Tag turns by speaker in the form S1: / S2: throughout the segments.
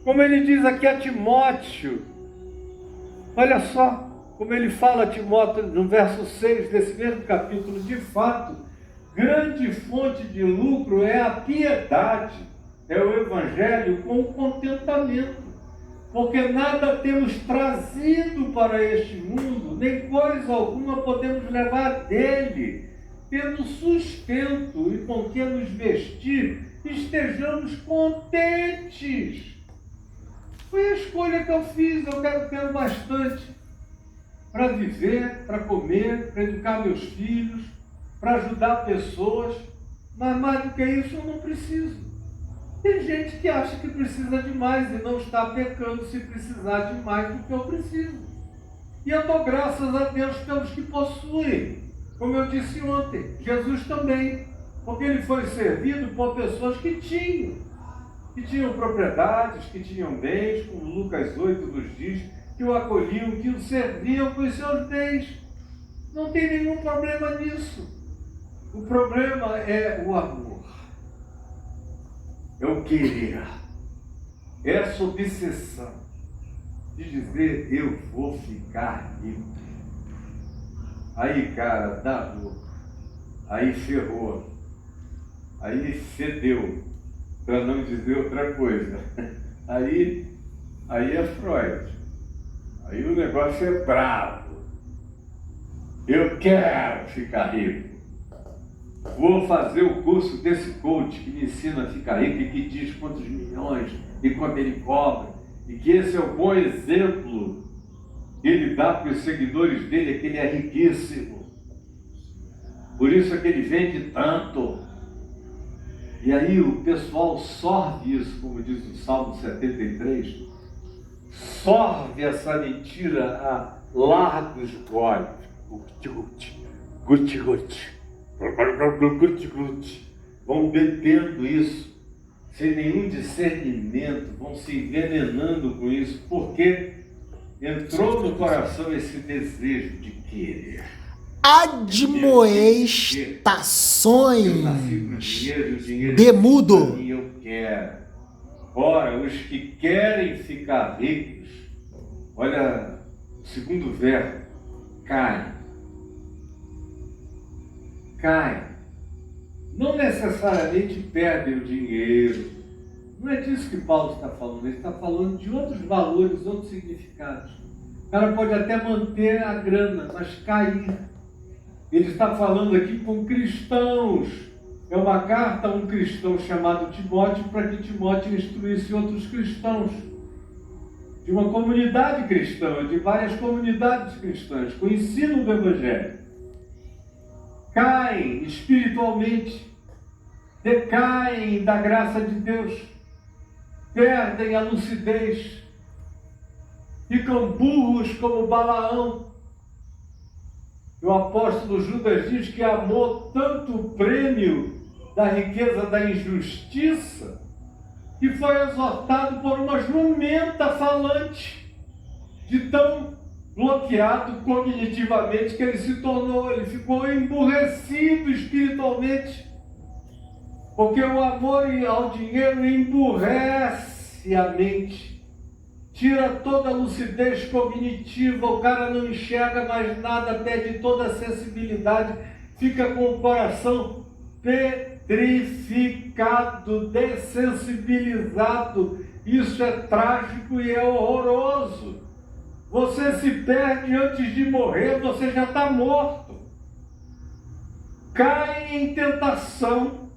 S1: Como ele diz aqui a Timóteo, olha só como ele fala a Timóteo no verso 6 desse mesmo capítulo: de fato, grande fonte de lucro é a piedade, é o Evangelho com o contentamento, porque nada temos trazido para este mundo, nem coisa alguma podemos levar dele. Tendo sustento e com que nos vestir, estejamos contentes. Foi a escolha que eu fiz. Eu quero ter bastante para viver, para comer, para educar meus filhos, para ajudar pessoas, mas mais do que isso eu não preciso. Tem gente que acha que precisa de mais e não está pecando se precisar de mais do que eu preciso. E eu dou graças a Deus pelos que possuem. Como eu disse ontem, Jesus também, porque ele foi servido por pessoas que tinham propriedades, que tinham bens, como Lucas 8 nos diz, que o acolhiam, que o serviam com os seus bens. Não tem nenhum problema nisso. O problema é o amor, é o querer, é essa obsessão de dizer: eu vou ficar rico. Aí, cara, dá dor. Aí ferrou. Aí fedeu, para não dizer outra coisa. Aí é Freud. Aí o negócio é bravo. Eu quero ficar rico. Vou fazer o curso desse coach que me ensina a ficar rico e que diz quantos milhões e quanto ele cobra. E que esse é o bom exemplo que ele dá para os seguidores dele, é que ele é riquíssimo. Por isso é que ele vende tanto. E aí o pessoal sorve isso, como diz o Salmo 73, sorve essa mentira a largos goles. Vão bebendo isso, sem nenhum discernimento, vão se envenenando com isso, porque entrou no coração esse desejo de querer.
S2: Admoestações de mudo.
S1: Eu quero. Ora, os que querem ficar ricos, olha o segundo verbo, caem. Não necessariamente perdem o dinheiro. Não é disso que Paulo está falando. Ele está falando de outros valores, outros significados. O cara pode até manter a grana, mas cair. Ele está falando aqui com cristãos. É uma carta a um cristão chamado Timóteo, para que Timóteo instruísse outros cristãos. De uma comunidade cristã, de várias comunidades cristãs, com o ensino do Evangelho. Caem espiritualmente, decaem da graça de Deus, perdem a lucidez, ficam burros como Balaão. O apóstolo Judas diz que amou tanto o prêmio da riqueza da injustiça, que foi exortado por uma jumenta falante, de tão bloqueado cognitivamente que ele se tornou, ele ficou emburrecido espiritualmente, porque o amor ao dinheiro emburrece a mente, tira toda a lucidez cognitiva, o cara não enxerga mais nada, perde toda a sensibilidade, fica com o coração petrificado, dessensibilizado. Isso é trágico e é horroroso. Você se perde antes de morrer, você já está morto. Cai em tentação,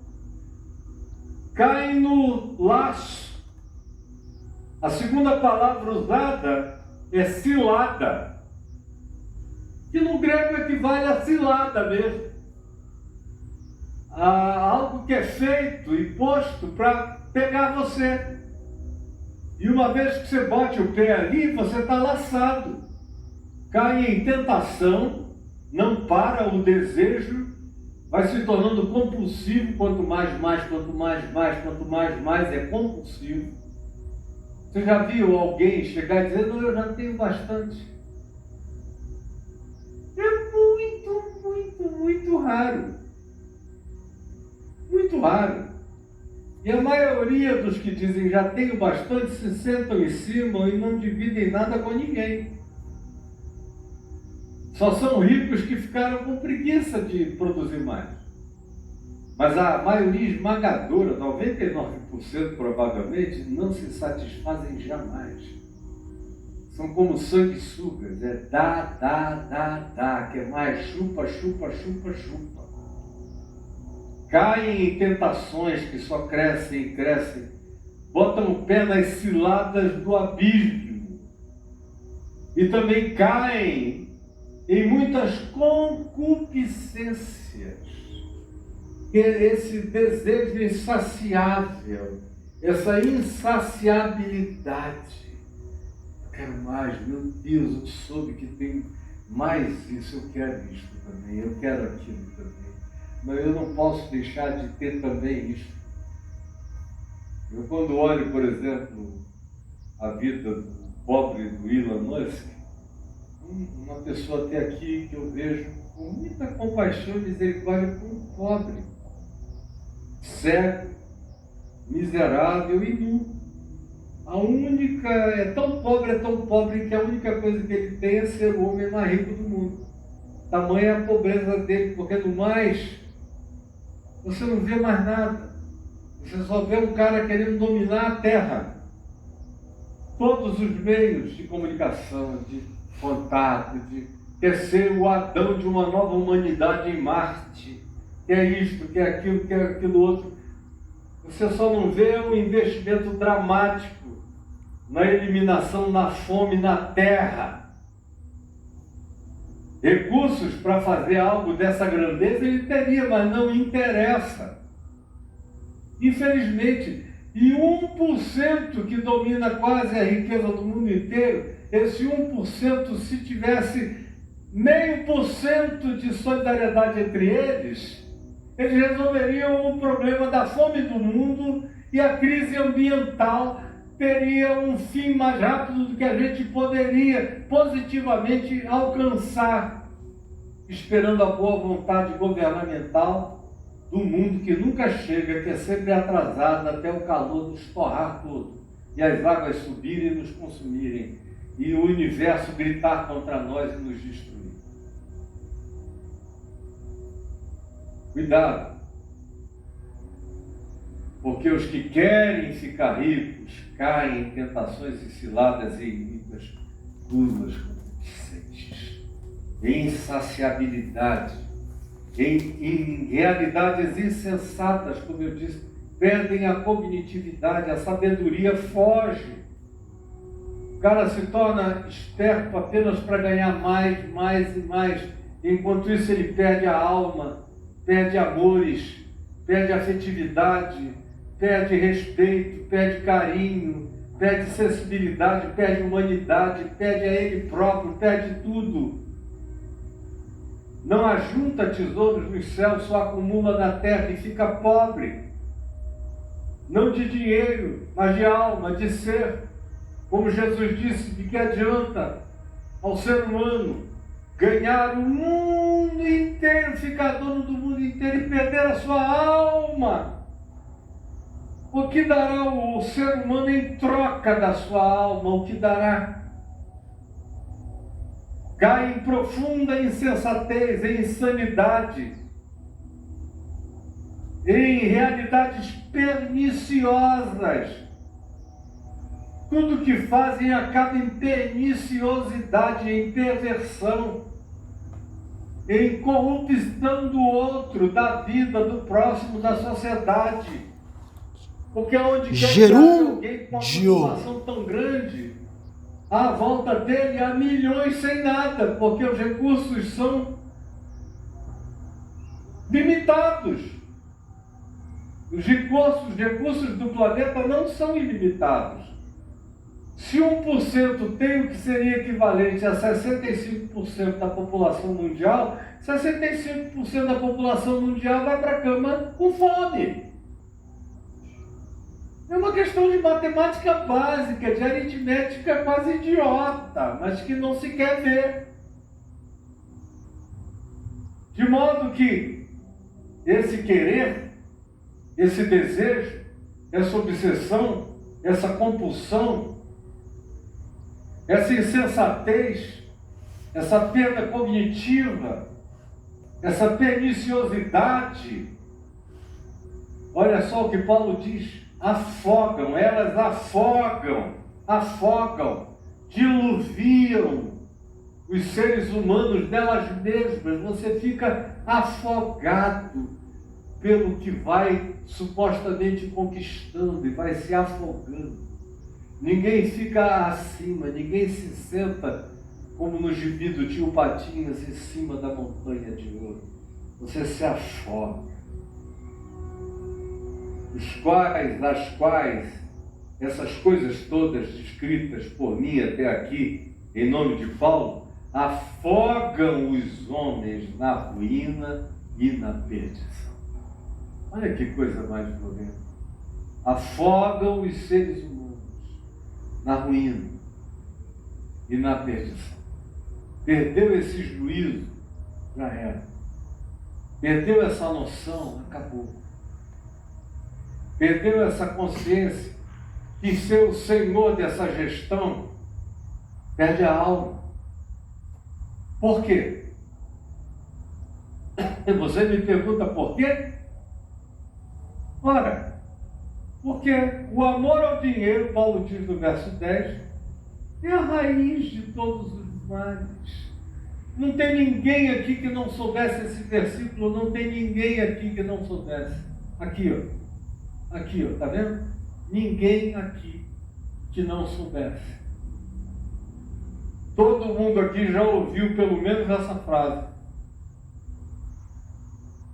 S1: cai no laço. A segunda palavra usada é cilada, que no grego equivale a cilada mesmo. Algo que é feito e posto para pegar você. E uma vez que você bote o pé ali, você está laçado. Cai em tentação, não para o desejo, vai se tornando compulsivo, quanto mais, é compulsivo. Você já viu alguém chegar e dizer: não, eu já tenho bastante? É muito raro. Muito raro. E a maioria dos que dizem já tenho bastante se sentam em cima e não dividem nada com ninguém. Só são ricos que ficaram com preguiça de produzir mais. Mas a maioria esmagadora, 99% provavelmente, não se satisfazem jamais. São como sanguessugas, dá, quer mais, chupa. Caem em tentações que só crescem e crescem, botam o pé nas ciladas do abismo e também caem em muitas concupiscências. Esse desejo insaciável, essa insaciabilidade. Eu quero mais, meu Deus, eu soube que tem mais isso, eu quero isso também, eu quero aquilo também. Mas eu não posso deixar de ter também isso. Eu quando olho, por exemplo, a vida do pobre do Elon Musk, uma pessoa até aqui que eu vejo com muita compaixão e misericórdia com um pobre, cego, miserável e nu. É tão pobre que a única coisa que ele tem é ser o homem mais rico do mundo. Tamanha é a pobreza dele, porque no mais, você não vê mais nada. Você só vê um cara querendo dominar a terra. Todos os meios de comunicação, de contato, de quer ser o Adão de uma nova humanidade em Marte, quer isto, quer aquilo outro. Você só não vê um investimento dramático na eliminação da fome na terra. Recursos para fazer algo dessa grandeza ele teria, mas não interessa. Infelizmente, e 1% que domina quase a riqueza do mundo inteiro, esse 1%, se tivesse 0,5% de solidariedade entre eles resolveriam o problema da fome do mundo e a crise ambiental teria um fim mais rápido do que a gente poderia positivamente alcançar, esperando a boa vontade governamental do mundo que nunca chega, que é sempre atrasado até o calor nos torrar tudo, e as águas subirem e nos consumirem, e o universo gritar contra nós e nos destruir. Cuidado, porque os que querem ficar ricos caem em tentações e ciladas e muitas curvas concupiscentes, em insaciabilidade, em realidades insensatas, como eu disse, perdem a cognitividade, a sabedoria foge. O cara se torna esperto apenas para ganhar mais e mais. Enquanto isso ele perde a alma, perde amores, perde afetividade, perde respeito, perde carinho, perde sensibilidade, perde humanidade, perde a ele próprio, perde tudo. Não ajunta tesouros nos céus, só acumula na terra e fica pobre. Não de dinheiro, mas de alma, de ser. Como Jesus disse, de que adianta ao ser humano ganhar o mundo inteiro, ficar dono do mundo inteiro e perder a sua alma? O que dará o ser humano em troca da sua alma? O que dará? Cai em profunda insensatez, em insanidade, em realidades perniciosas. Tudo que fazem acaba em perniciosidade, em perversão, em corrupção do outro, da vida, do próximo, da sociedade. Porque onde quer que haja alguém com uma população tão grande, à volta dele há milhões sem nada, porque os recursos são limitados. Os recursos do planeta não são ilimitados. Se 1% tem o que seria equivalente a 65% da população mundial, 65% da população mundial vai para a cama com fome. É uma questão de matemática básica, de aritmética quase idiota, mas que não se quer ver. De modo que esse querer, esse desejo, essa obsessão, essa compulsão, essa insensatez, essa perda cognitiva, essa perniciosidade. Olha só o que Paulo diz: afogam, elas afogam, diluviam os seres humanos nelas mesmas. Você fica afogado pelo que vai supostamente conquistando e vai se afogando. Ninguém fica acima, ninguém se senta como no gibi do Tio Patinhas em cima da montanha de ouro. Você se afoga. As quais essas coisas todas descritas por mim até aqui, em nome de Paulo, afogam os homens na ruína e na perdição. Olha que coisa mais violenta. Afogam os seres humanos na ruína e na perdição. Perdeu esse juízo, já era. Perdeu essa noção, acabou. Perdeu essa consciência que ser o senhor dessa gestão perde a alma. Por quê? Você me pergunta por quê? Ora, porque o amor ao dinheiro, Paulo diz no verso 10, é a raiz de todos os males. Não tem ninguém aqui que não soubesse esse versículo, não tem ninguém aqui que não soubesse. Aqui, ó. Aqui, ó, tá vendo? Ninguém aqui que não soubesse. Todo mundo aqui já ouviu pelo menos essa frase.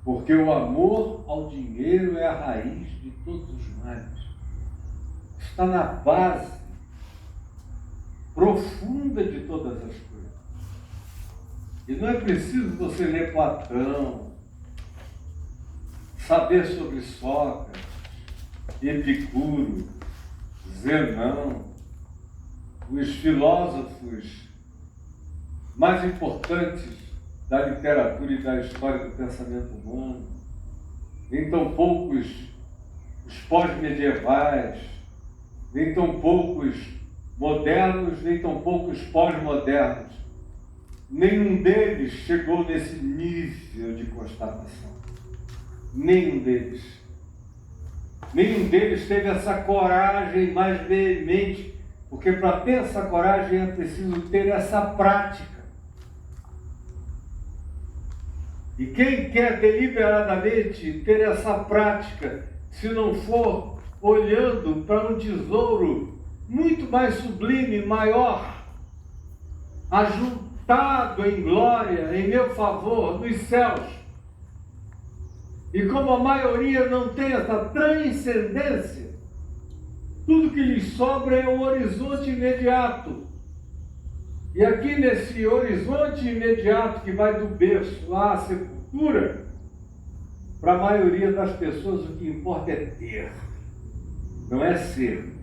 S1: Porque o amor ao dinheiro é a raiz de todos os males. Está na base profunda de todas as coisas. E não é preciso você ler Platão, saber sobre Sócrates, Epicuro, Zenão, os filósofos mais importantes da literatura e da história do pensamento humano, nem tão poucos os pós-medievais, nem tão poucos modernos, nem tão poucos pós-modernos. Nenhum deles chegou nesse nível de constatação. Nenhum deles. Nenhum deles teve essa coragem mais veemente, porque para ter essa coragem é preciso ter essa prática. E quem quer deliberadamente ter essa prática, se não for olhando para um tesouro muito mais sublime, maior, ajuntado em glória, em meu favor, nos céus, e como a maioria não tem essa transcendência, tudo que lhes sobra é um horizonte imediato. E aqui nesse horizonte imediato que vai do berço à sepultura, para a maioria das pessoas o que importa é ter, não é ser.